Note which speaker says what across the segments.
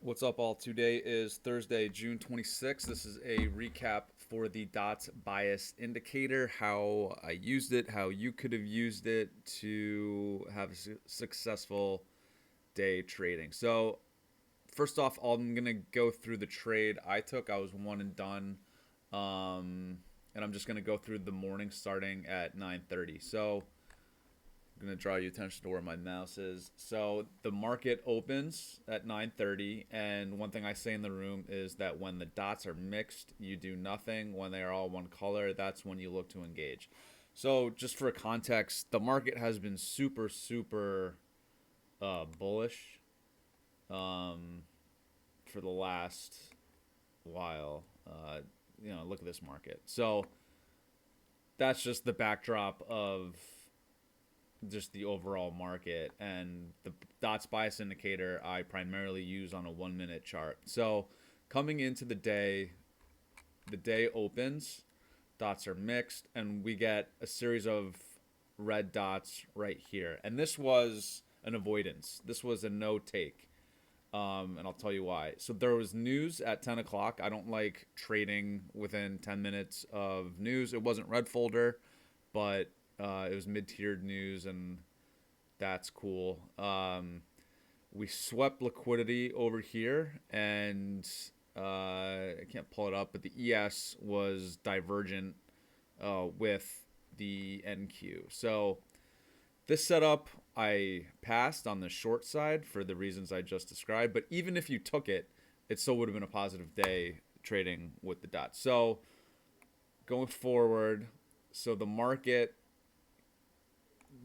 Speaker 1: What's up, all? Today is Thursday, June 26th. This is a recap for the dots bias indicator, how I used it, how you could have used it to have a successful day trading. So, first off, I'm going to go through the trade I took. I was one and done. And I'm just going to go through the morning starting at 9:30. So, I'm going to draw your attention to where my mouse is. So the market opens at 9:30, and one thing I say in the room is that when the dots are mixed, you do nothing. When they are all one color, that's when you look to engage. So just for context, the market has been super bullish for the last while. Look at this market. So that's just the backdrop of just the overall market, and the dots bias indicator I primarily use on a 1 minute chart. So coming into the day opens, dots are mixed, and we get a series of red dots right here. And this was an avoidance. This was a no take. And I'll tell you why. So there was news at 10 o'clock. I don't like trading within 10 minutes of news. It wasn't red folder, but it was mid-tiered news, and that's cool. We swept liquidity over here, and I can't pull it up, but the ES was divergent with the NQ. So this setup I passed on the short side for the reasons I just described, but even if you took it, it still would have been a positive day trading with the dots. So going forward, so the market,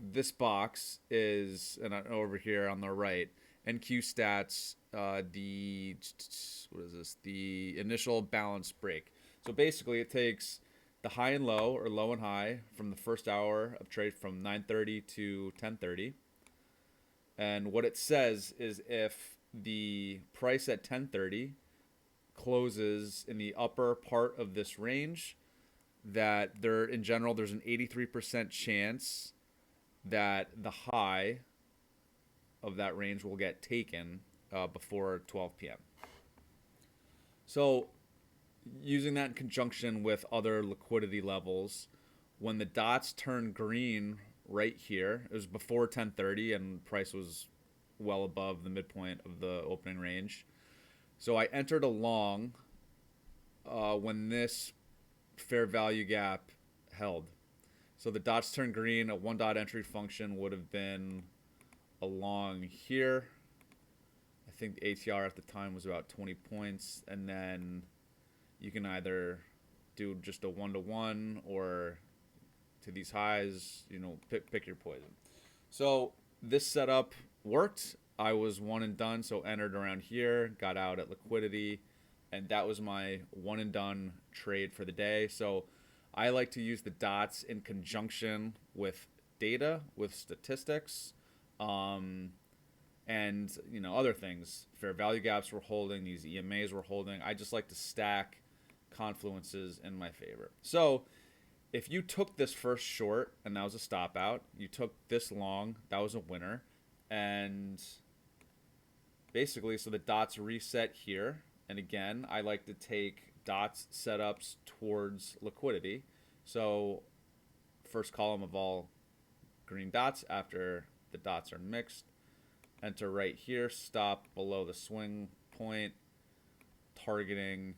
Speaker 1: this box is, and over here on the right, NQ stats, what is this? The initial balance break. So basically, it takes the high and low, or low and high, from the first hour of trade from 9:30 to 10:30. And what it says is if the price at 10:30 closes in the upper part of this range, that in general, there's an 83% chance that the high of that range will get taken before 12 p.m. So using that in conjunction with other liquidity levels, when the dots turn green right here, it was before 10:30 and price was well above the midpoint of the opening range. So I entered a long when this fair value gap held. So the dots turn green. A one dot entry function would have been along here. I think the ATR at the time was about 20 points. And then you can either do just a 1-to-1 or to these highs, pick your poison. So this setup worked. I was one and done, so entered around here, got out at liquidity, and that was my one and done trade for the day. So I like to use the dots in conjunction with data, with statistics, and other things. Fair value gaps we're holding, these EMAs we're holding. I just like to stack confluences in my favor. So if you took this first short and that was a stop out, you took this long, that was a winner, and basically, so the dots reset here. And again, I like to take dots setups towards liquidity. So first column of all green dots after the dots are mixed. Enter right here, stop below the swing point, targeting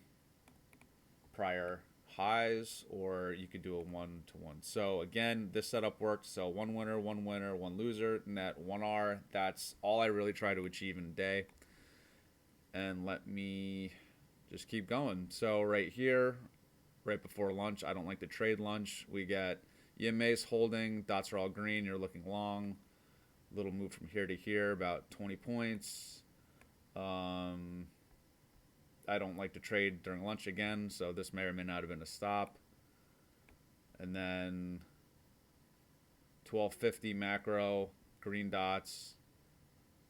Speaker 1: prior highs, or you could do a 1-to-1. So again, this setup worked. So one winner, one loser, net 1R. That's all I really try to achieve in a day. And let me just keep going. So right here, right before lunch, I don't like to trade lunch. We get EMA's holding, dots are all green, you're looking long. Little move from here to here, about 20 points. I don't like to trade during lunch again, so this may or may not have been a stop. And then 1250 macro, green dots,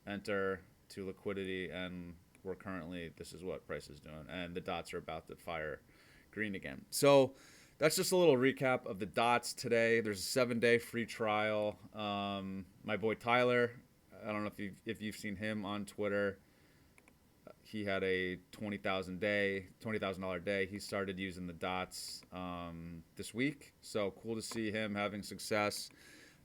Speaker 1: enter to liquidity, and we're currently, this is what price is doing, and the dots are about to fire green again. So that's just a little recap of the dots today. There's a 7-day free trial. My boy Tyler, I don't know if you've seen him on Twitter. he had a $20,000 day. He started using the dots this week. So cool to see him having success.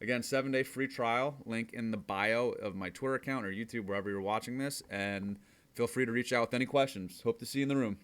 Speaker 1: Again, 7-day free trial. Link in the bio of my Twitter account or YouTube, wherever you're watching this. And feel free to reach out with any questions. Hope to see you in the room.